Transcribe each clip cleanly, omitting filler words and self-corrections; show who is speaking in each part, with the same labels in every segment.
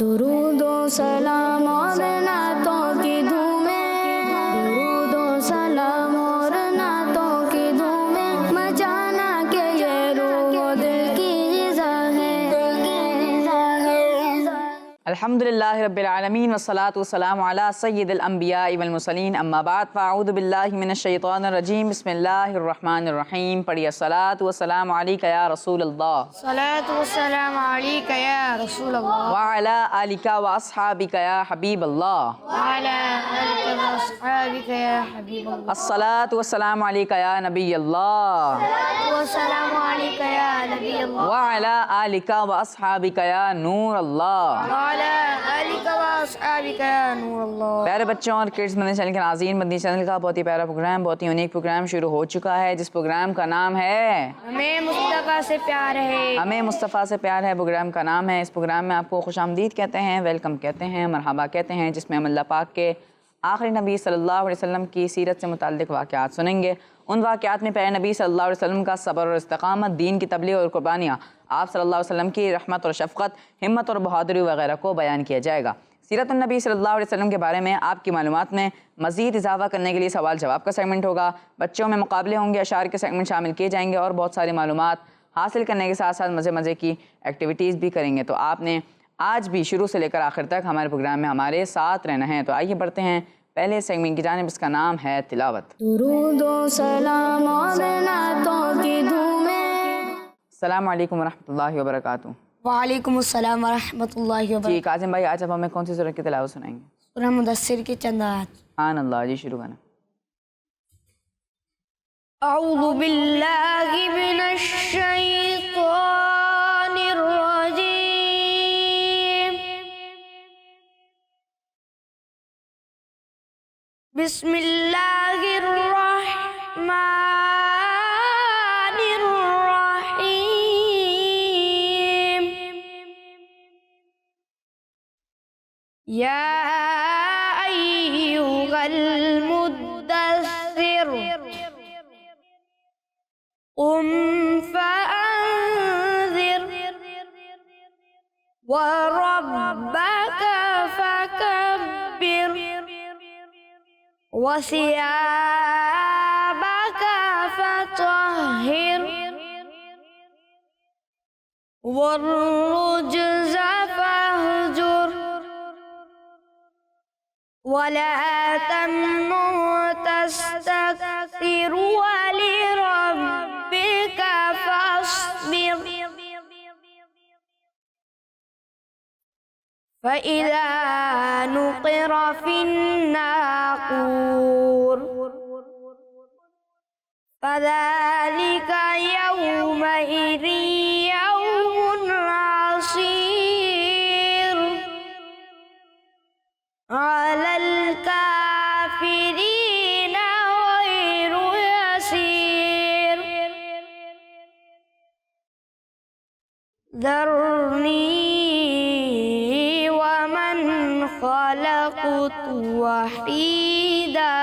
Speaker 1: दुरूद ओ सलाम और नातों की धूमें, दुरूद ओ सलाम और नातों की धूमें, मचाना के ये रूह दिल की ग़िज़ा है।
Speaker 2: अल्हम्दुलिल्लाहि रब्बिल आलमीन वस्सलातु वस्सलामु अला सय्यिदिल अंबिया वल मुरसलीन अम्मा बाद फ़अऊज़ु बिल्लाहि मिनश शैतानिर रजीम बिस्मिल्लाहिर रहमानिर रहीम। पढ़िए अस्सलातु वस्सलामु अलैका या रसूलल्लाह,
Speaker 1: सलातु वस्सलामु अलैका या रसूलल्लाह,
Speaker 2: व अला आलिका व अस्हाबिका या हबीबल्लाह,
Speaker 1: व अला आलिका व अस्हाबिका या हबीबल्लाह।
Speaker 2: अस्सलातु वस्सलामु अलैका या नबियल्लाह,
Speaker 1: वस्सलामु अलैका या नबियल्लाह,
Speaker 2: व अला आलिका व अस्हाबिका या नूरल्लाह। प्यारे बच्चों और किड्स मदनी चैनल के नाज़रीन, मदनी चैनल का बहुत ही प्यारा प्रोग्राम, बहुत ही यूनिक प्रोग्राम शुरू हो चुका है, जिस प्रोग्राम का नाम है
Speaker 1: हमें मुस्तफ़ा से प्यार है।
Speaker 2: हमें मुस्तफ़ा से प्यार है प्रोग्राम का नाम है। इस प्रोग्राम में आपको खुशामदीद कहते हैं, वेलकम कहते हैं, मरहबा कहते हैं, जिसमें हम अल्लाह पाक के आखिरी नबी सल्लल्लाहु अलैहि वसल्लम की सीरत से मुताल्लिक़ वाक़यात सुनेंगे। उन वाक़यात में प्यारे नबी सल्लल्लाहु अलैहि वसल्लम का सब्र और इस्तिक़ामत, दीन की तबलीग और कुर्बानियाँ, आप सल्लल्लाहु अलैहि वसल्लम की रहमत और शफ़क़त, हिम्मत और बहादुरी वगैरह को बयान किया जाएगा। सीरत नबी सल्लल्लाहु अलैहि वसल्लम के बारे में आपकी मालूमात में मज़ीद इजाफ़ा करने के लिए सवाल जवाब का सेगमेंट होगा। बच्चों में मुकाबले होंगे, अशार के सेगमेंट शामिल किए जाएंगे और बहुत सारी मालूमात हासिल करने के साथ साथ मज़े मज़े की एक्टिविटीज़ भी करेंगे। तो आपने आज भी शुरू से लेकर आखिर तक हमारे प्रोग्राम में हमारे साथ रहना है। तो आइए बढ़ते हैं पहले सेगमेंट की जानिब, इसका नाम है तिलावत।
Speaker 1: दुरूद ओ सलाम और नातों की धूमें।
Speaker 2: अस्सलामु अलैकुम वरहमतुल्लाहि वबरकातुहू।
Speaker 1: वालेकुम अस्सलाम वरहमतुल्लाहि
Speaker 2: जी
Speaker 1: वबरकातुहू।
Speaker 2: काजिम भाई, आज आप हमें कौन सी सूरत की तिलावत सुनाएंगे?
Speaker 1: सूरह मुदस्सिर की चंद आयत।
Speaker 2: सुभान अल्लाह जी, शुरू करना।
Speaker 1: अऊज़ु बिल्लाहि मिनश शैतानिर रजीम। बिस्मिल्लाहिर रहमानिर रहीम। या अय्युहल मुद्दस्सिर क़ुम फ़अन्ज़िर व रब्बक फ़कब्बिर व सियाबक फ़तह्हिर वर्रुज्ज़ फ़हजुर वला तम्नुन तस्तक्सिर वलिरब्बिक फ़स्बिर फ़इज़ा नुक़िर फ़िन्नाक़ूर फ़ज़ालिक यौमइज़िन यौमुन असीर अलल काफ़िरीन गैरु यसीर। ज़र्नी वमन ख़लक़तु वहीदा।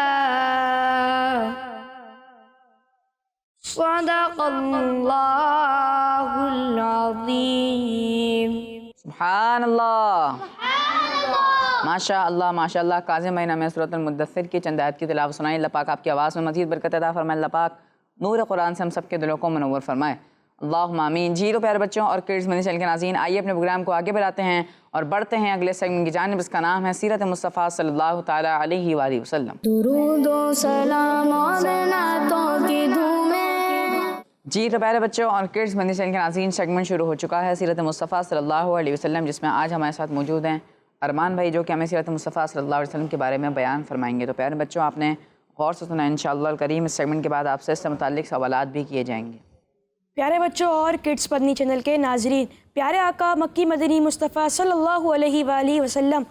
Speaker 1: सदक़ल्लाहुल अज़ीम।
Speaker 2: सुभान अल्लाह, माशा अल्लाह माशा अल्लाह। काज़िम भाई नाम सूरतुल मुद्दस्सिर की चंद आयत की तिलावत सुनाई। अल्लाह पाक आपकी आवाज़ में मज़ीद बरकत अता फरमाए। अल्लाह पाक नूर कुरान से हम सबके दिलों को मुनव्वर फरमाए, अल्लाहुम्मा आमीन। जी तो प्यारे बच्चों और किड्स मदनी चैनल के नाज़रीन, आइए अपने प्रोग्राम को आगे बढ़ाते हैं और बढ़ते हैं अगले सेगमेंट की जानिब। इसका नाम है सीरत मुस्तफ़ा सल्लल्लाहु ताला अलैहि वसल्लम।
Speaker 1: दुरूद ओ सलाम और नातों की धूमें।
Speaker 2: जी तो प्यारे बच्चों और किड्स मदनी चैनल के नाज़रीन, सेगमेंट शुरू हो चुका है सीरत मुस्तफ़ा सल्लल्लाहु अलैहि वसल्लम, जिसमें आज हमारे साथ मौजूद हैं अरमान भाई, जो कि हमें सीरत मुस्तफ़ा सल्लल्लाहु अलैहि वसल्लम के बारे में बयान फरमाएंगे। तो प्यारे बच्चों, आपने गौर से सुना इंशाअल्लाह करीम। इस सेगमेंट के बाद आपसे इससे मुताल्लिक़ सवालात भी किए जाएंगे।
Speaker 3: प्यारे बच्चों और किड्स मदनी चैनल के नाजरीन, प्यारे आका मक्की मदनी मुस्तफ़ा सल्लल्लाहु अलैहि वसल्लम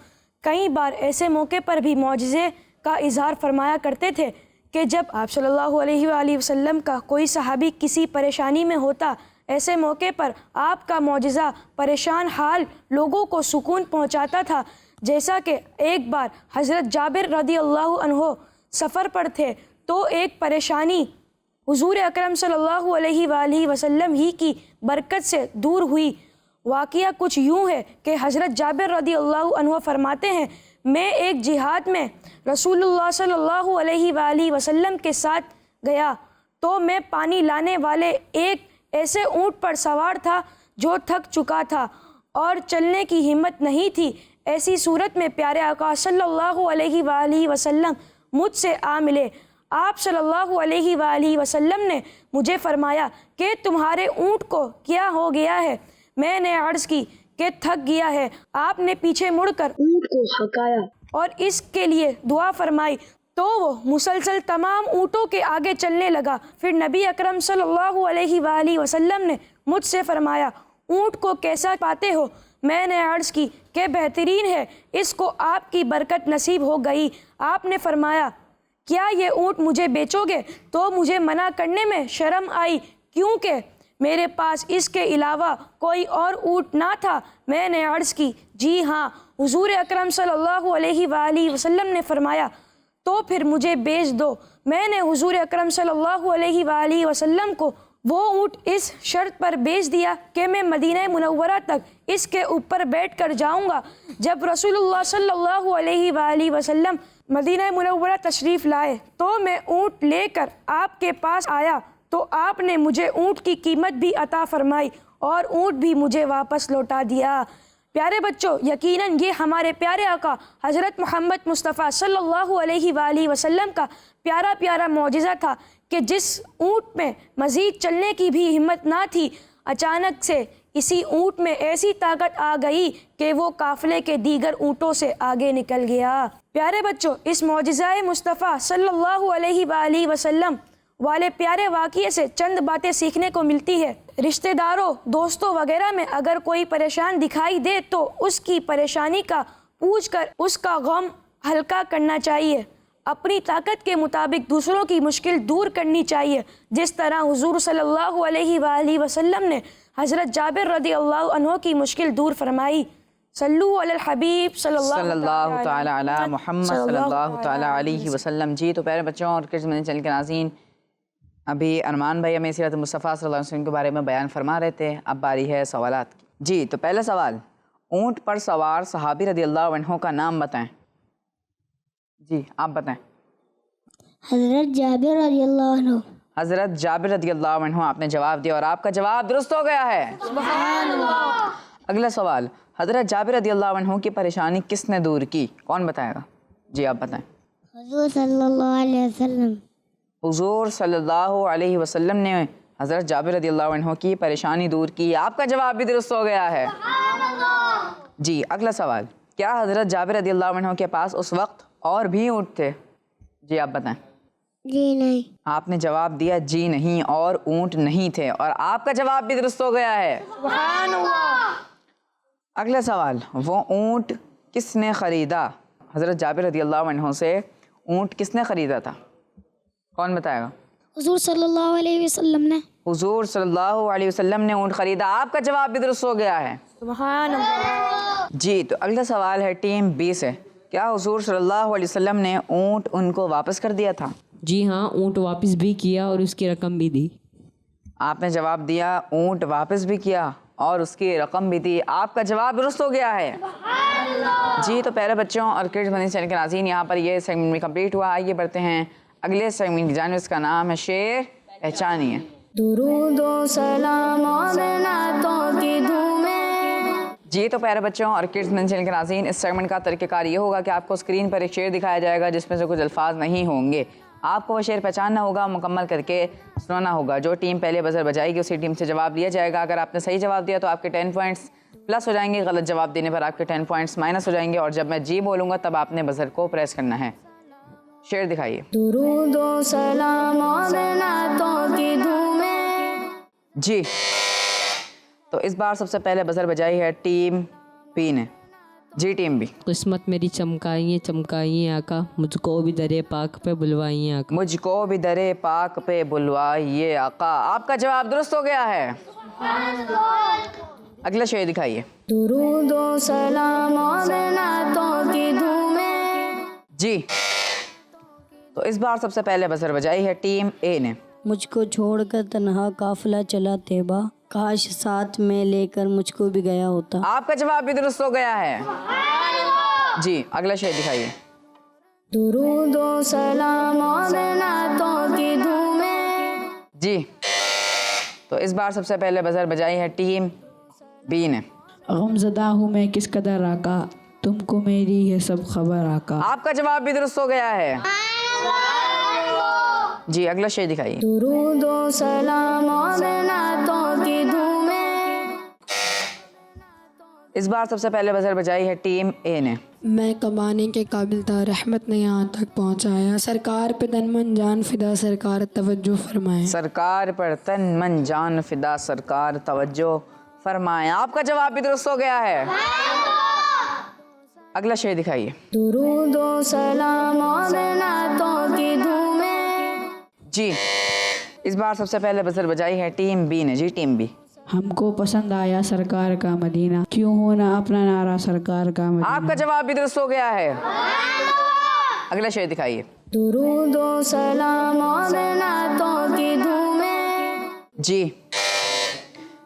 Speaker 3: कई बार ऐसे मौके पर भी मौजज़े का इज़हार फरमाया करते थे कि जब आप सल्लल्लाहु अलैहि वसल्लम का कोई सहाबी किसी परेशानी में होता, ऐसे मौके पर आपका मौजज़ा परेशान हाल लोगों को सुकून पहुंचाता था। जैसा कि एक बार हज़रत जाबिर रज़ियल्लाहु अन्हु सफ़र पर थे तो एक परेशानी हुज़ूर अकरम सल्लल्लाहु अलैहि वसल्लम ही की बरकत से दूर हुई। वाक़िया कुछ यूँ है कि हज़रत जाबिर रदी अल्लाह अन्हु फरमाते हैं, मैं एक जिहाद में रसूलुल्लाह सल्लल्लाहु अलैहि वसल्लम के साथ गया तो मैं पानी लाने वाले एक ऐसे ऊँट पर सवार था जो थक चुका था और चलने की हिम्मत नहीं थी। ऐसी सूरत में प्यारे आका सल्लल्लाहु अलैहि वसल्लम मुझसे आ मिले। आप सल्लल्लाहु अलैहि वसल्लम ने मुझे फरमाया कि तुम्हारे ऊँट को क्या हो गया है। मैंने अर्ज़ की कि थक गया है। आपने पीछे मुड़कर ऊँट को हकाया और इसके लिए दुआ फरमाई तो वो मुसलसल तमाम ऊँटों के आगे चलने लगा। फिर नबी अकरम सल्लल्लाहु अलैहि वसल्लम ने मुझसे फरमाया, ऊँट को कैसा पाते हो? मैंने अर्ज़ की कि बेहतरीन है, इसको आपकी बरकत नसीब हो गई। आपने फरमाया, क्या ये ऊँट मुझे बेचोगे? तो मुझे मना करने में शर्म आई क्योंकि मेरे पास इसके अलावा कोई और ऊँट ना था। मैंने अर्ज़ की, जी हाँ। हुज़ूर अकरम सल्लल्लाहु अलैहि वसल्लम ने फरमाया, तो फिर मुझे बेच दो। मैंने हुज़ूर अकरम सल्लल्लाहु अलैहि वसल्लम को वो ऊँट इस शर्त पर बेच दिया कि मैं मदीना मुनव्वरा तक इसके ऊपर बैठ कर जाऊँगा। जब रसूलुल्लाह सल्लल्लाहु अलैहि वसल्लम मदीना मुनव्वरा तशरीफ़ लाए तो मैं ऊँट लेकर आपके पास आया तो आपने मुझे ऊँट की कीमत भी अता फरमाई और ऊँट भी मुझे वापस लौटा दिया। प्यारे बच्चों, यकीनन ये हमारे प्यारे आका हज़रत मोहम्मद मुस्तफ़ा सल्लल्लाहु अलैहि वसल्लम का प्यारा प्यारा मौजिज़ा था कि जिस ऊँट में मज़ीद चलने की भी हिम्मत ना थी, अचानक से इसी ऊँट में ऐसी ताकत आ गई कि वो काफ़िले के दीगर ऊँटों से आगे निकल गया। प्यारे बच्चों, इस मौजिज़ाए मुस्तफ़ा सल्लल्लाहु अलैहि वसल्लम वाले प्यारे वाक़ये से चंद बातें सीखने को मिलती है। रिश्तेदारों, दोस्तों वगैरह में अगर कोई परेशान दिखाई दे तो उसकी परेशानी का पूछकर उसका गम हल्का करना चाहिए। अपनी ताकत के मुताबिक दूसरों की मुश्किल दूर करनी चाहिए, जिस तरह हुज़ूर सल्लल्लाहु अलैहि वसल्लम ने हज़रत जाबिर रदी अल्लाह अन्हु की मुश्किल दूर फरमाई। सल्लु अलल हबीब
Speaker 2: सल्लल्लाहु तआला अला मुहम्मद सल्लल्लाहु तआला अलैहि वसल्लम। जी तो प्यारे बच्चों और किड्स में चैनल के नाज़रीन, अभी अरमान भाई हमें सीरत मुस्तफ़ा सल्लल्लाहु अलैहि वसल्लम के बारे में बयान फरमा रहे थे। अब बारी है सवालात की। जी तो पहला सवाल, ऊँट पर सवार सहाबी रदी अल्लाह अन्हु का नाम बताएं। जी आप बताएं।
Speaker 1: हज़रत जाबिर रज़ी अल्लाह अन्हु।
Speaker 2: हज़रत जाबिर रदी अल्लाह अन्हु आपने जवाब दिया और आपका जवाब दुरुस्त हो गया है। सुभान अल्लाह। अगला सवाल, हज़रत जाबिर रदी अल्लाह अन्हु की परेशानी किसने दूर की? कौन बताएगा? जी आप बताएं।
Speaker 1: हुज़ूर सल्लल्लाहु अलैहि वसल्लम।
Speaker 2: हुज़ूर सल्लल्लाहु अलैहि वसल्लम ने हज़रत जाबिर रदी अल्लाह अन्हु की परेशानी दूर की। आपका जवाब भी दुरुस्त हो गया है। जी अगला सवाल, क्या हज़रत जाबिर रदी अल्लाह अन्हु के पास उस वक्त और भी ऊँट थे? जी आप बताएं।
Speaker 1: जी नहीं।
Speaker 2: आपने जवाब दिया जी नहीं, और ऊँट नहीं थे, और आपका जवाब भी दुरुस्त हो गया है। सुभान अल्लाह। अगला सवाल, वो ऊँट किसने ख़रीदा? हज़रत जाबिर रदी अल्लाह अन्हु से ऊँट किसने ख़रीदा था? कौन बताएगा?
Speaker 1: हुज़ूर सल्लल्लाहु अलैहि वसल्लम ने।
Speaker 2: हुज़ूर सल्लल्लाहु अलैहि वसल्लम ने ऊँट ख़रीदा। आपका जवाब भी दुरुस्त हो गया है।
Speaker 3: सुभान अल्लाह।
Speaker 2: जी तो अगला सवाल है टीम बी से, क्या हुज़ूर सल्लल्लाहु अलैहि वसल्लम ने ऊँट उनको वापस कर दिया था?
Speaker 4: जी हाँ, ऊँट वापस भी किया और उसकी रकम भी दी।
Speaker 2: आपने जवाब दिया ऊँट वापस भी किया और उसकी रकम भी दी। आपका जवाब दुरुस्त हो गया है। जी तो प्यारे बच्चों और किड्स मदनी चैनल के नाज़रीन, यहाँ पर ये सेगमेंट में कंप्लीट हुआ। आइए बढ़ते हैं अगले सेगमेंट की जानिब। इसका नाम है शेर पहचानिए।
Speaker 1: दुरूदो सलाम और नातों की धूमें।
Speaker 2: जी तो प्यारे बच्चों और किड्स मदनी चैनल के नाज़रीन, इस सेगमेंट का तरीक़ेकार ये होगा कि आपको स्क्रीन पर एक शेर दिखाया जाएगा जिसमें से कुछ अल्फाज नहीं होंगे। आपको वो शेर पहचानना होगा, मुकम्मल करके सुनाना होगा। जो टीम पहले बजर बजाएगी उसी टीम से जवाब लिया जाएगा। अगर आपने सही जवाब दिया तो आपके 10 पॉइंट्स प्लस हो जाएंगे, गलत जवाब देने पर आपके 10 पॉइंट्स माइनस हो जाएंगे। और जब मैं जी बोलूँगा तब आपने बजर को प्रेस करना है। शेर दिखाइए।
Speaker 1: दुरूदो सलाम और नातों की धूमें।
Speaker 2: जी तो इस बार सबसे पहले बजर बजाई है टीम बी ने। जी टीम बी।
Speaker 4: किस्मत मेरी चमकाइए आका, मुझको भी दरे पाक पे बुलवाइए आका।
Speaker 2: मुझको भी दरे पाक पे बुलवाइए आका। आपका जवाब दुरुस्त हो गया है। अगला शेर दिखाइए।
Speaker 1: दुरूदो सलाम और नातों की धूमें।
Speaker 2: जी तो इस बार सबसे पहले बजर बजाई है टीम ए ने।
Speaker 5: मुझको छोड़कर तन्हा काफिला चला तेबा, काश साथ में लेकर मुझको भी गया होता।
Speaker 2: आपका जवाब भी दुरुस्त हो गया है। जी, अगला शेर दिखाइए।
Speaker 1: दुरूद व सलाम और नातों की धूमें।
Speaker 2: जी, तो इस बार सबसे पहले बजर बजाई है टीम बी ने।
Speaker 6: गमज़दा हूँ मैं किस कदर आका, तुमको मेरी है सब खबर आका।
Speaker 2: आपका जवाब भी दुरुस्त हो गया है। जी, अगला शेर दिखाइए।
Speaker 1: दुरूद व सलाम और नातों की धूमें।
Speaker 2: इस बार सबसे पहले बजर बजाई है टीम ए ने।
Speaker 7: मैं कमाने के काबिल था, रहमत ने यहाँ तक पहुँचाया। सरकार पे तन मन जान फिदा, सरकार तवज्जो फरमाए।
Speaker 2: सरकार पर तन मन जान फिदा, सरकार तवज्जो फरमाए। आपका जवाब भी दुरुस्त हो गया है। अगला शेर दिखाइए।
Speaker 1: दुरूद व सलाम और नातों की धूमें।
Speaker 2: जी, इस बार सबसे पहले बजर बजाई है टीम बी ने। जी, टीम बी।
Speaker 6: हमको पसंद आया सरकार का मदीना, क्यों होना अपना नारा सरकार का मदीना।
Speaker 2: आपका जवाब भी दुरुस्त हो गया है। अगला शेर दिखाइए।
Speaker 1: दुरूद व सलाम और नातों की धूमें।
Speaker 2: जी,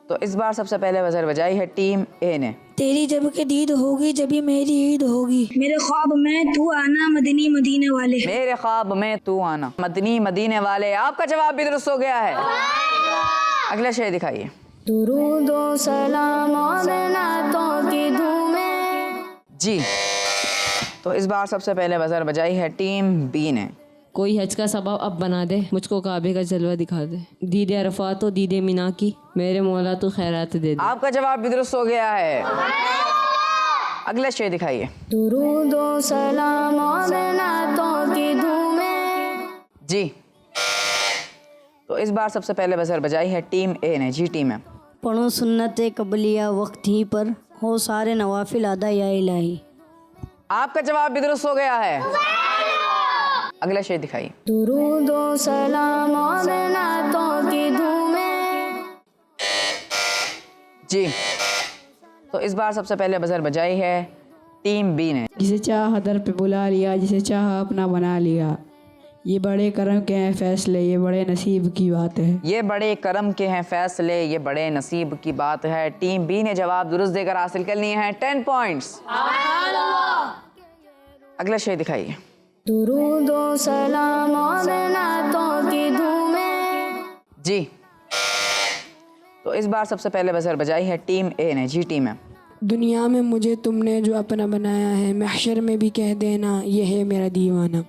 Speaker 2: तो इस बार सबसे पहले बजर बजाई है टीम ए ने।
Speaker 8: तेरी जब के दीद होगी जब ये मेरी ईद होगी। मेरे ख्वाब में तू आना मदनी मदीने वाले।
Speaker 2: मेरे ख्वाब में तू आना मदनी मदीने वाले। आपका जवाब भी दुरुस्त हो गया है। अगला शेर दिखाइए।
Speaker 1: दुरूद व सलाम और नातों की धूमें।
Speaker 2: जी, तो इस बार सबसे पहले बजर बजाई है टीम बी ने।
Speaker 4: कोई हज का सबब अब बना दे, मुझको काबे का जलवा दिखा दे। दीदे अरफात और दीदे मिना की, मेरे मौला तो खैरात दे दे।
Speaker 2: आपका जवाब भी दुरुस्त हो गया है। अगला शेर दिखाइए।
Speaker 1: दुरूद व सलाम और नातों की धूमें।
Speaker 2: जी, तो इस बार सबसे पहले बजर बजाई है टीम ए ने। जी, टीम है।
Speaker 5: पढ़ो सुन्नत कबलिया वक्त ही पर, हो सारे नवाफिल अदा या इलाही।
Speaker 2: आपका जवाब भी दुरुस्त हो गया है। अगला शेर दिखाइए।
Speaker 1: दुरूद व सलाम और नातों की धूमें।
Speaker 2: जी, तो इस बार सबसे पहले बजर बजाई है टीम बी ने।
Speaker 6: जिसे चाह दर पे बुला लिया, जिसे चाह अपना बना लिया। ये बड़े करम के हैं फैसले, ये बड़े नसीब की बात है।
Speaker 2: ये बड़े करम के हैं फैसले, ये बड़े नसीब की बात है। टीम बी ने जवाब दुरुस्त देकर हासिल कर लिए हैं 10 पॉइंट्स। अगला शेर दिखाइए।
Speaker 1: दुरूद व सलाम और नातों की धूमें।
Speaker 2: जी, तो इस बार सबसे पहले बजर बजाई है टीम ए ने। जी, टीम है।
Speaker 7: दुनिया में मुझे तुमने जो अपना बनाया है, महशर में भी कह देना ये है मेरा दीवाना।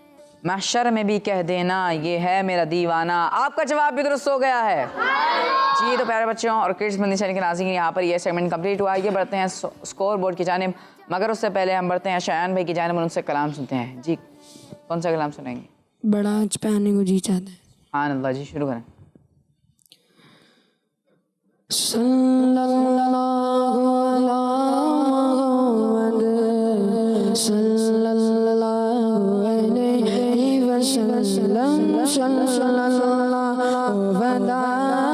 Speaker 2: महशर में भी कह देना ये है मेरा दीवाना। आपका जवाब भी दुरुस्त हो गया है। जी, तो प्यारे बच्चों और किड्स मदनी चैनल के नाज़रीन, यहाँ पर ये सेगमेंट कंप्लीट हुआ। ये बढ़ते हैं स्कोर बोर्ड की जानिब, मगर उससे पहले हम बढ़ते हैं शायान भाई की जानिब और उनसे कलाम सुनते हैं। जी, कौन सा कलाम सुनेंगे?
Speaker 7: बड़ा आज पहनने को जी चाहता है।
Speaker 2: हाँ अल्लाह जी, शुरू करें।
Speaker 7: सल्लल्लाहु अलैहि वसल्लम, सल्लल्लाहु अलैहि वसल्लम।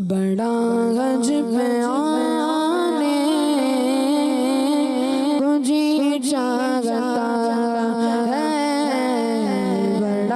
Speaker 7: बड़ा गज पे आने को जी चाहता है, बड़ा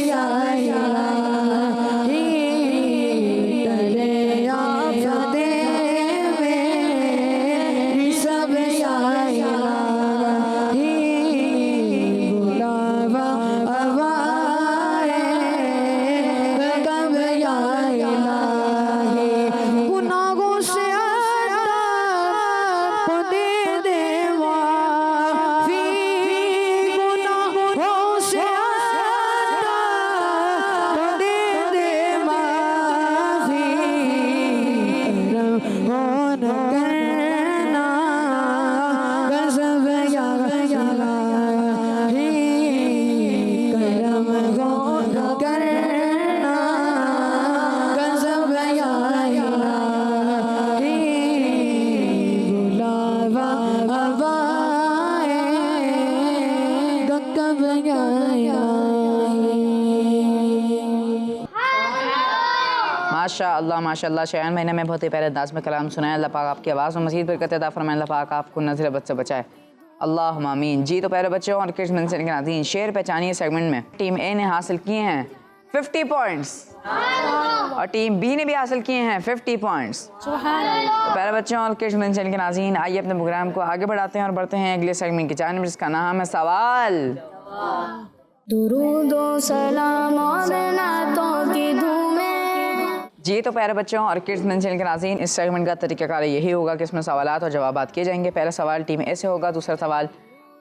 Speaker 5: या इलाही तले आफते मेरी सब या इलाही बुलावा आवाए कब या इलाही गुनाहों से दे दे माफी गुनाहों से दे दे माफी रहमान करना गज़ब या इलाही करम करना गज़ब या इलाही बुलावा आवाए कब या
Speaker 2: माशाअल्लाह माशाअल्लाह। शायान महीने में बहुत ही प्यारे अंदाज में कलाम सुनाया। अल्लाह पाक आपकी आवाज़ में मज़ीद बरकत अता फरमाए। अल्लाह पाक आपको नज़र बद से बचाए, अल्लाहुम्मा आमीन। जी तो प्यारे बच्चों और किड्स मंसिल के नाज़रीन, शेर पहचानिए सेगमेंट में टीम ए ने हासिल किए हैं 50 पॉइंट्स और टीम बी ने भी हासिल किए हैं 50 पॉइंट्स। तो प्यारे बच्चों और किड्स मंसिल के नाज़रीन, आइए अपने प्रोग्राम को आगे बढ़ाते हैं और बढ़ते हैं अगले सेगमेंट की जानिब, जिसका नाम है सवाल।
Speaker 1: दुरूद व सलाम और नातों की धूमें।
Speaker 2: जी तो प्यारे बच्चों और किड्स मंसिल के नाज़रीन, इस सेगमेंट का तरीक़ाकार यही होगा कि इसमें सवालात और जवाबात किए जाएंगे। पहला सवाल टीम ए से होगा, दूसरा सवाल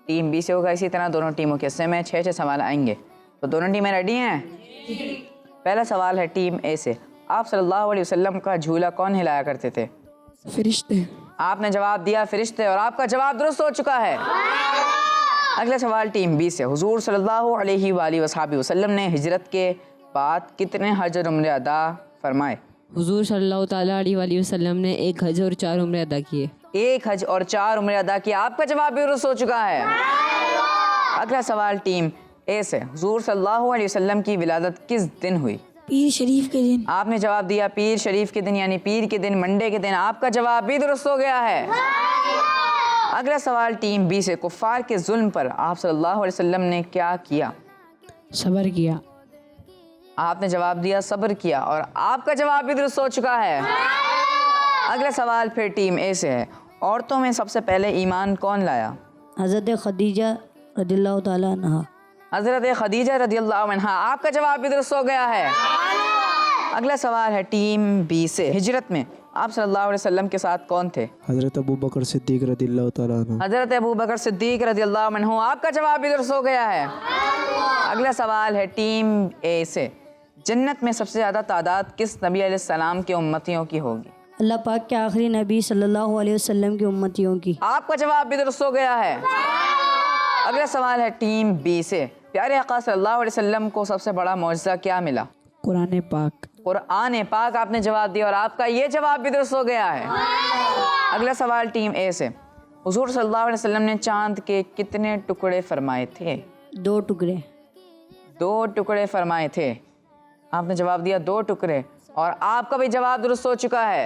Speaker 2: टीम बी से होगा। इसी तरह दोनों टीमों के हिस्से में 6 सवाल आएंगे। तो दोनों टीमें रेडी हैं? पहला सवाल है टीम ए से। आप सल्लल्लाहु अलैहि वसल्लम का झूला कौन हिलाया करते थे?
Speaker 7: फरिश्ते।
Speaker 2: आपने जवाब दिया फरिश्ते और आपका जवाब दुरुस्त हो चुका है। अगला सवाल टीम बी से। हुजूर सल्लल्लाहु अलैहि वसल्लम ने हिजरत के बाद कितने हज और उम्रे अदा फरमाए?
Speaker 4: हुजूर सल्लल्लाहु ताला अलैहि वसल्लम ने 1 हज और 4 उम्रे अदा किए।
Speaker 2: 1 हज और 4 उम्रे अदा किया। आपका जवाब भी दुरुस्त हो चुका है। अगला सवाल टीम ए से। हुजूर सल्लल्लाहु अलैहि वसल्लम की विलादत किस दिन हुई?
Speaker 8: पीर शरीफ के दिन।
Speaker 2: आपने जवाब दिया पीर शरीफ के दिन, यानी पीर के दिन, मंडे के दिन। आपका जवाब भी दुरुस्त हो गया है। अगला सवाल टीम बी से। कुफ्फार के जुल्म पर आप सल्लल्लाहु अलैहि वसल्लम ने क्या किया?
Speaker 6: सब्र किया।
Speaker 2: आपने जवाब दिया सब्र किया और आपका जवाब भी दुरुस्त हो चुका है। अगला सवाल फिर टीम ए से है। औरतों में सबसे पहले ईमान कौन लाया?
Speaker 5: हज़रत खदीजा रज़ियल्लाहु ताला अन्हा।
Speaker 2: हज़रत खदीजा रज़ियल्लाहु अन्हा। आपका जवाब भी दुरुस्त हो गया है। अगला सवाल है टीम बी से। हिजरत में आप सल्लल्लाहु अलैहि वसल्लम के साथ कौन थे?
Speaker 9: हज़रत अबू बकर सिद्दीक़ रज़ियल्लाहु ताला अन्हु।
Speaker 2: हज़रत अबू बकर सिद्दीक़ रज़ियल्लाहु अन्हु। आपका जवाब भी दुरुस्त हो गया है। अगला सवाल है टीम ए से। जन्नत में सबसे ज़्यादा तादाद किस नबी अलैहिस्सलाम के उम्मतियों की होगी?
Speaker 5: अल्लाह पाक के आखिरी नबी सल्लल्लाहु अलैहि वसल्लम की उम्मतियों की।
Speaker 2: आपका जवाब भी दुरुस्त हो गया है। अगला सवाल है टीम बी से। प्यारे आका सल्लल्लाहु अलैहि वसल्लम को सबसे बड़ा मौजज़ा क्या मिला?
Speaker 6: कुरान पाक।
Speaker 2: कुरान पाक। आपने जवाब दिया और आपका ये जवाब भी दुरुस्त हो गया है। अगला सवाल टीम ए से। हुजूर सल्लल्लाहु अलैहि वसल्लम ने चांद के कितने टुकड़े फरमाए थे?
Speaker 5: 2 टुकड़े।
Speaker 2: 2 टुकड़े फरमाए थे। आपने जवाब दिया 2 टुकड़े और आपका भी जवाब दुरुस्त हो चुका है।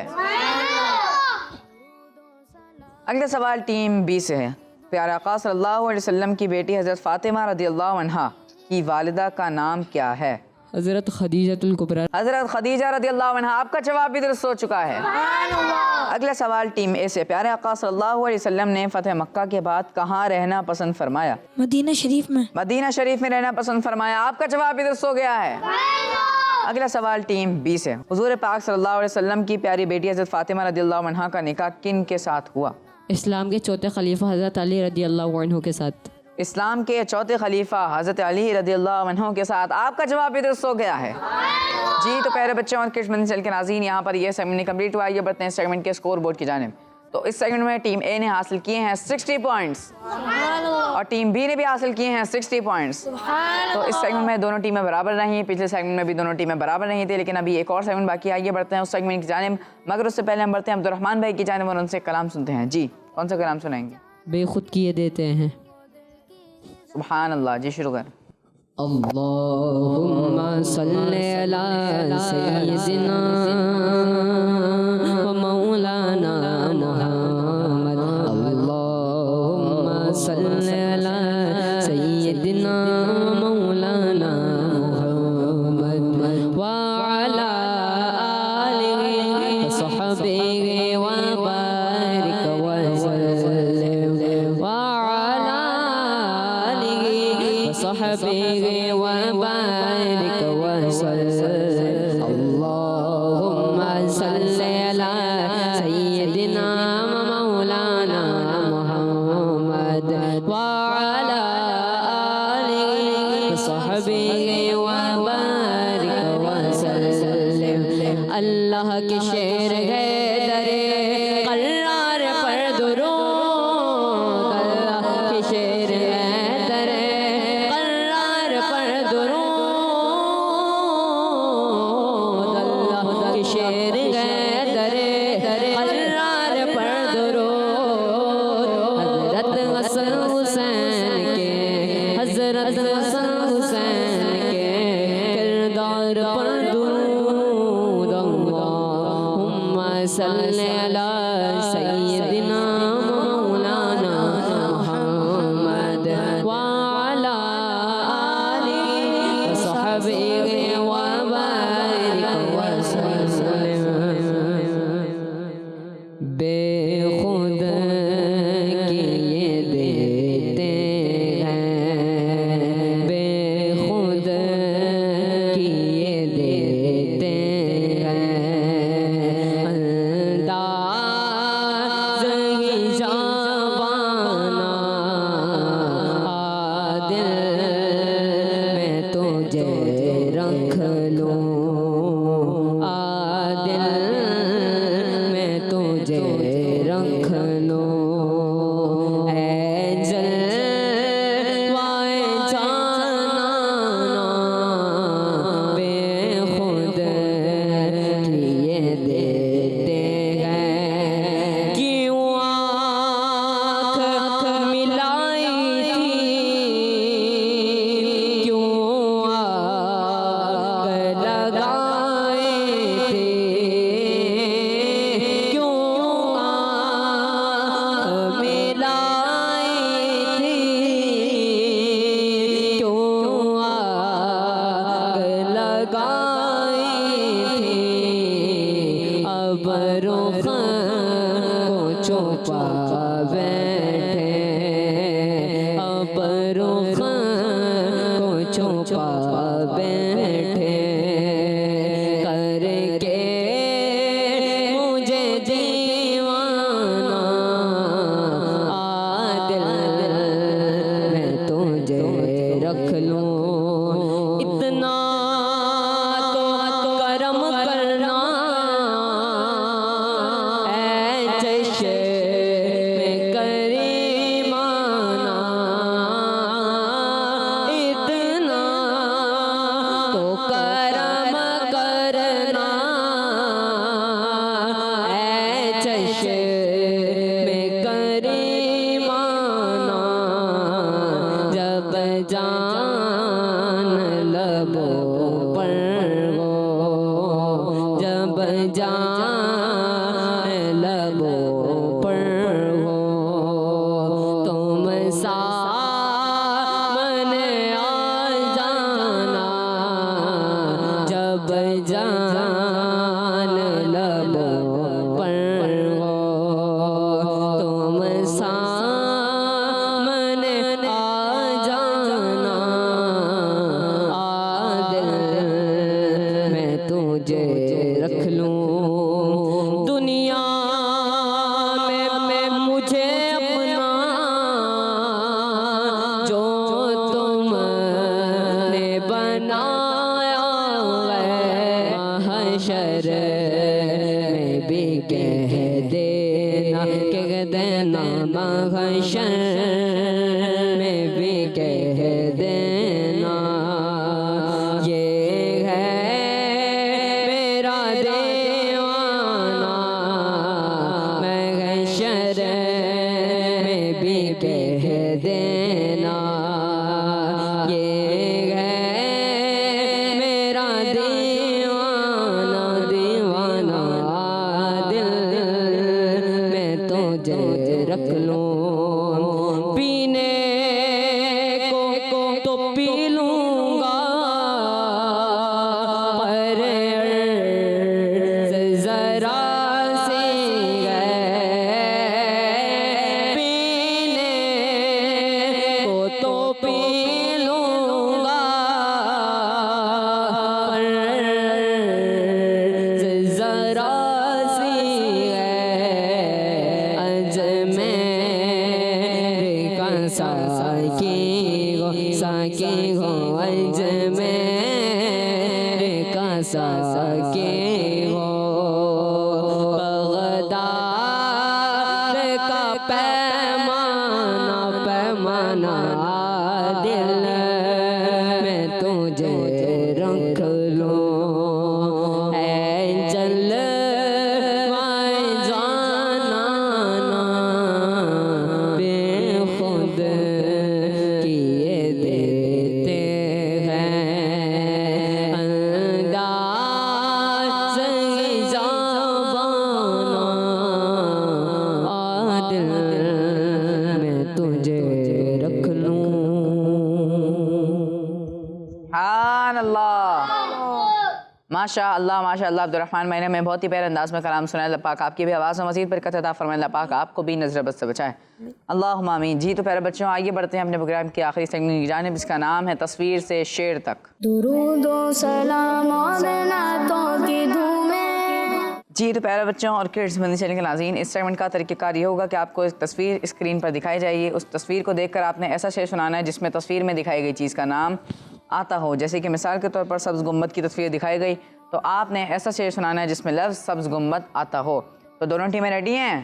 Speaker 2: अगला सवाल टीम बी से है। प्यारे आका सल्लल्लाहु अलैहि वसल्लम की बेटी हज़रत फ़ातिमा रज़ियल्लाहु अन्हा की वालिदा का नाम क्या है?
Speaker 4: हज़रत खदीजतुल कुबरा।
Speaker 2: हज़रत खदीजा रज़ियल्लाहु अन्हा। आपका जवाब भी दुरुस्त हो चुका है। अगला सवाल टीम ए से। प्यारे आका सल्लल्लाहु अलैहि वसल्लम ने फ़तह मक्का के बाद कहाँ रहना पसंद फरमाया?
Speaker 8: मदीना शरीफ में।
Speaker 2: मदीना शरीफ में रहना पसंद फरमाया। आपका जवाब भी दुरुस्त हो गया है। अगला सवाल टीम बी से। हुजूर पाक सल्लल्लाहु अलैहि वसल्लम की प्यारी बेटी हज़रत फ़ातिमा रज़ियल्लाहु अन्हा का निकाह किन के साथ हुआ?
Speaker 4: इस्लाम के चौथे खलीफा हज़रत अली रज़ियल्लाहु अन्हु के साथ।
Speaker 2: इस्लाम के चौथे खलीफा हज़रत अली रज़ियल्लाहु अन्हु के साथ। आपका जवाब भी दुरुस्त हो गया है। जी तो प्यारे बच्चों और किड्स मंसिल के नाज़रीन, यहाँ पर ये सेगमेंट कंप्लीट हुआ। ये बढ़ते हैं सेगमेंट के स्कोर बोर्ड की जानिब। तो इस सेगमेंट में टीम ए ने हासिल किए हैं 60 पॉइंट्स और टीम बी ने भी हासिल किए हैं 60 पॉइंट्स। तो इस सेगमेंट में दोनों टीमें बराबर रही। पिछले सेगमेंट में भी दोनों टीमें बराबर नहीं थी, लेकिन अभी एक और सेगमेंट बाकी। आइए बढ़ते हैं उस सेगमेंट की जानिब, मगर उससे पहले हम बढ़ते हैं अब्दुर्रहमान भाई की जानिब और उनसे कलाम सुनते हैं। जी कौन सा कलाम सुनाएंगे?
Speaker 4: बेखुद किए देते हैं।
Speaker 2: सुभान अल्लाह। जी शुरू कर।
Speaker 4: अल्लाहुम्मा सल्ली अला सय्यिदिना व मौलाना मुहम्मद। अल्लाहुम्मा सल्ली अला सय्यिदिना व मौलाना मुहम्मद। वबारिक वसल्लिम। अल्लाह के शेर है दरे करार पर दुरूद, अल्लाह के शेर है दरे करार पर दुरूद, अल्लाह के शेर है दरे करार पर दुरूद। हज़रत हसन हुसैन के, हज़रत हसन हुसैन के किरदार पर दुरूद। अल्लाहुम्मा सल्लि अला सय्यदिना मौलाना मुहम्मद व अला आलिहि व सहबिहि व बारिक वसल्लिम। बेखुद की ये देते हैं, बेखुद की ये देते हैं। अंदाज़ ही जाबाना आदिल मैं तुझे रख लूं, आदिल मैं तुझे रख लूं। ऐ जलवाए जाना बेखुद किए देते हैं। क्यों आँख मिलाई थी, क्यों आग लगाए थे, क्यों आँख मिलाई थी, क्यों आग लगाई थी। अब रुख को छुपा बैठे, अब रुख को छुपा बैठे। करके मुझे दीवाना आदिल मैं तुझे रख लूं। इतना तो करम करना ऐ चश्मे करीमाना, इतना तो करम करना ऐ चश्मे करीमाना। जब जान लबों पर हो, जब जान लबों पर हो, तुम सामने आ जाना। जब जान लबों पर हो, तुम सामने आ जाना। आदिल मैं तुझे रख लूं। दुनिया में मुझे अपना जो तुमने बनाया है, महशर में भी कह देना, कह देना महशर में भी कह देना। ये है मेरा दीवाना, महशर में भी कह देना। ये है मेरा दीवाना, दीवाना दिल मैं तुझे रख लूं। सके हो बगदाद का पैमाना पैमाना दिल में तुझे रख लूं ऐ जलवाए जाना बेखुद किए देते हैं अंदाज़ ज़बाना दिल में तुझे रख लूं।
Speaker 2: सुभान अल्लाह, माशा अल्लाह माशा अल्लाह। अब्दुर्रहमान मैंने में बहुत ही प्यारे अंदाज में कलाम सुना। अल्लाह पाक आपकी भी आवाज़ में मज़ीद बरकत अता फरमाए। अल्लाह पाक आपको भी नज़र बद से बचाए, अल्लाहुम्मा आमीन। जी तो प्यारे बच्चों, आइए बढ़ते हैं अपने प्रोग्राम की आखिरी सेगमेंट की जानिब, जिसका नाम है तस्वीर से शेर तक।
Speaker 1: दुरूद व सलाम और नातों की धूमें।
Speaker 2: जी तो प्यारे बच्चों और किड्स मंदी चैनल के नाज़रीन, इस सेगमेंट का तरीक़ाकार ये होगा कि आपको एक तस्वीर स्क्रीन पर दिखाई जाएगी। उस तस्वीर को देखकर आपने ऐसा शेर सुनाना है जिसमें तस्वीर में दिखाई गई चीज़ का नाम आता हो। जैसे कि मिसाल के तौर पर सब्ज़ गुम्बद की तस्वीर दिखाई गई, तो आपने ऐसा शेर सुनाना है जिसमें लफ्ज़ सब्ज़ गुम्बद आता हो। तो दोनों टीमें रेडी हैं?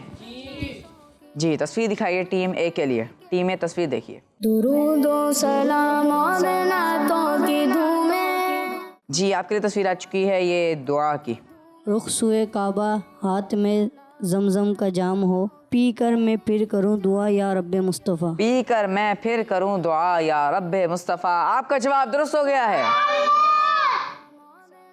Speaker 2: जी, तस्वीर दिखाइए टीम ए के लिए। टीम ए तस्वीर देखिए।
Speaker 1: दुरूद व सलाम और नातों की धूमें।
Speaker 2: जी, आपके लिए तस्वीर आ चुकी है ये दुआ की।
Speaker 5: रुख सुए काबा, हाथ में जमजम का जाम हो, पी कर मैं फिर करूं दुआ या रब्बे मुस्तफ़ा।
Speaker 2: पी कर मैं फिर करूं दुआ या रब्बे मुस्तफ़ा। आपका जवाब दुरुस्त हो गया है।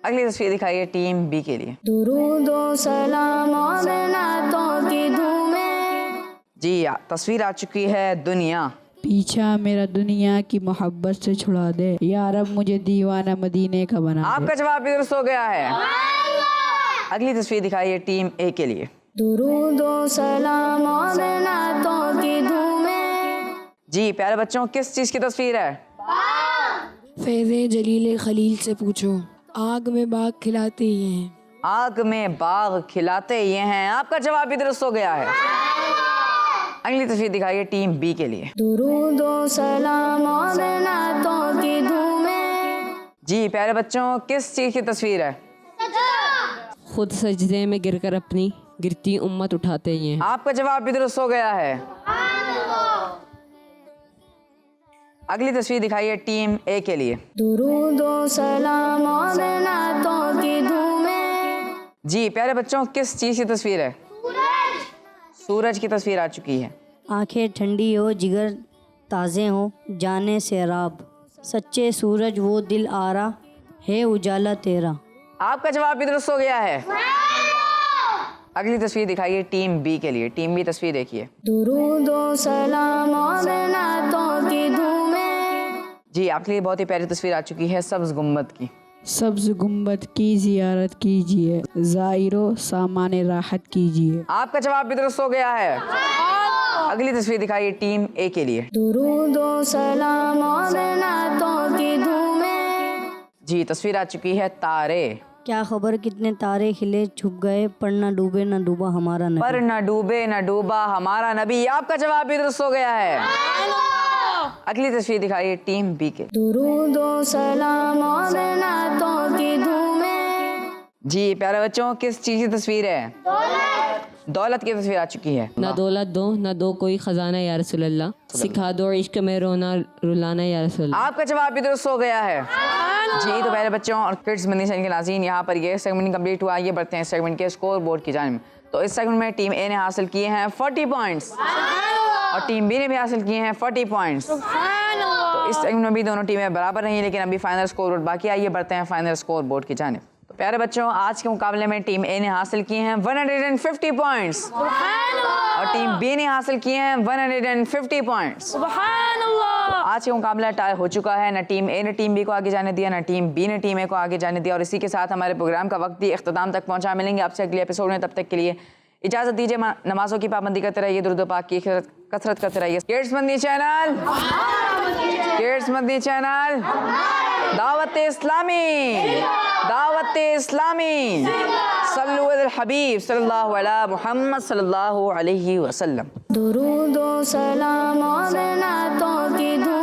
Speaker 2: अगली तस्वीर दिखाइए टीम बी के लिए।
Speaker 1: दुरूद व सलाम और नातों की धूमें।
Speaker 2: जी, तस्वीर आ चुकी है दुनिया।
Speaker 6: पीछा मेरा दुनिया की मोहब्बत से छुड़ा दे, या रब मुझे दीवाना मदीने का बना दे।
Speaker 2: आपका जवाब भी दुरुस्त हो गया है। अगली तस्वीर दिखाइए टीम ए के लिए।
Speaker 1: दुरूद व सलाम और नातों की धूमें।
Speaker 2: जी प्यारे बच्चों, किस चीज़ की तस्वीर है?
Speaker 7: फैज़े जलील खलील से पूछो, आग में बाग खिलाते ये हैं।
Speaker 2: आग में बाग खिलाते ये हैं। आपका जवाब भी दुरुस्त हो गया है। अगली तस्वीर दिखाइए टीम बी के लिए।
Speaker 1: दुरूद व सलाम और नातों की धूमें।
Speaker 2: जी प्यारे बच्चों, किस चीज़ की तस्वीर है?
Speaker 4: खुद सजदे में गिरकर अपनी गिरती उम्मत उठाते ही हैं।
Speaker 2: आपका जवाब भी दुरुस्त हो गया है। अगली तस्वीर दिखाइए टीम ए के लिए।
Speaker 1: दुरूद व सलाम और नातों की धूमें।
Speaker 2: जी प्यारे बच्चों, किस चीज़ की तस्वीर है? सूरज की तस्वीर आ चुकी है।
Speaker 5: आंखें ठंडी हो, जिगर ताज़े हो, जाने से राब, सच्चे सूरज वो दिल आरा है उजाला तेरा।
Speaker 2: आपका जवाब भी दुरुस्त हो गया है। अगली तस्वीर दिखाइए टीम बी के लिए। टीम बी तस्वीर देखिए।
Speaker 1: दुरूद व सलाम और नातों की धूमें।
Speaker 2: जी, आपके लिए बहुत ही प्यारी तस्वीर आ चुकी है सब्ज़ गुम्बद की।
Speaker 6: सब्ज गुम्बद की जियारत कीजिए, ज़ाइरो सामाने राहत कीजिए।
Speaker 2: आपका जवाब भी दुरुस्त हो गया है। अगली तस्वीर दिखाइए टीम ए के लिए।
Speaker 1: दुरूद व सलाम और नातों की धूमें।
Speaker 2: जी, तस्वीर आ चुकी है तारे।
Speaker 5: क्या खबर कितने तारे खिले छुप गए, पर न डूबे न डूबा हमारा नबी।
Speaker 2: पर न डूबे न डूबा हमारा नबी। आपका जवाब भी दुरुस्त हो गया है। अगली तस्वीर दिखाइए टीम बी के।
Speaker 1: दुरूद व सलाम और नातों की धूमें।
Speaker 2: जी प्यारे बच्चों, किस चीज़ की तस्वीर है? दौलत की तस्वीर आ चुकी है।
Speaker 4: ना दौलत दो ना दो कोई खजाना या रसूल अल्लाह, सिखा दो इश्क में रोना रुलाना या रसूल अल्लाह।
Speaker 2: आपका जवाब भी दुरुस्त हो गया है। जी तो प्यारे बच्चों और किड्स मंदी चैनल के नाज़रीन, यहाँ पर ये सेगमेंट कंप्लीट हुआ। ये बढ़ते हैं सेगमेंट के स्कोर बोर्ड की जानिब। तो इस सेगमेंट में टीम ए ने हासिल किए हैं 40 पॉइंट्स और टीम बी ने भी हासिल किए हैं 40 पॉइंट्स। तो इस सेगमेंट में भी दोनों टीमें बराबर रही, लेकिन अभी फाइनल स्कोर बोर्ड बाकी। आइए बढ़ते हैं फाइनल स्कोर बोर्ड की जानिब। तो प्यारे बच्चों, आज के मुकाबले में टीम ए ने हासिल किए हैं 150 पॉइंट्स और टीम बी ने हासिल किए हैं 150 पॉइंट्स। आज का मुकाबला टाई हो चुका है। न टीम ए ने टीम बी को आगे जाने दिया, न टीम बी ने टीम ए को आगे जाने दिया। और इसी के साथ हमारे प्रोग्राम का वक्त भी इख्तिताम तक पहुंचा। मिलेंगे आपसे अगले एपिसोड में, तब तक के लिए इजाज़त दीजिए। नमाजों की पाबंदी करते रहिए, दुरूद पाक की कसरत करते रहिए। किड्स मंदी चैनल, किड्स मंदी चैनल, दावत इस्लामी, दावत इस्लामी, सल्लु अलल हबीब सल्लल्लाहु अलैहि मुहम्मद सल्लल्लाहु अलैहि वसल्लम।
Speaker 1: दुरूद व सलाम और नातों की धूम।